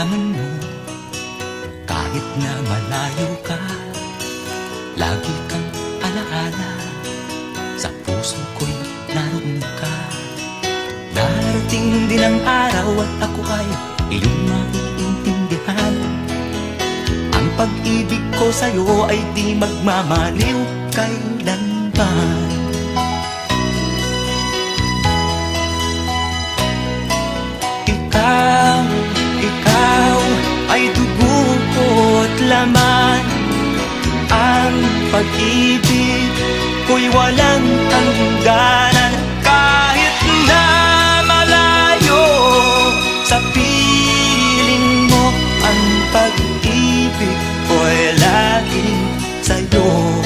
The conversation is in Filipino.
malaman mo, kahit na malayo ka, lagi kang alaala. Sa puso ko'y naroon ka. Darating din ang araw at ako ay iyong maiintindihan. Ang pag-ibig ko sa'yo ay di magmamaliw kailanman. Ikaw ay dugo ko't laman. Ang pag-ibig ko'y walang hangganan. Kahit na malayo sa piling mo, ang pag-ibig ko'y laging sa'yo.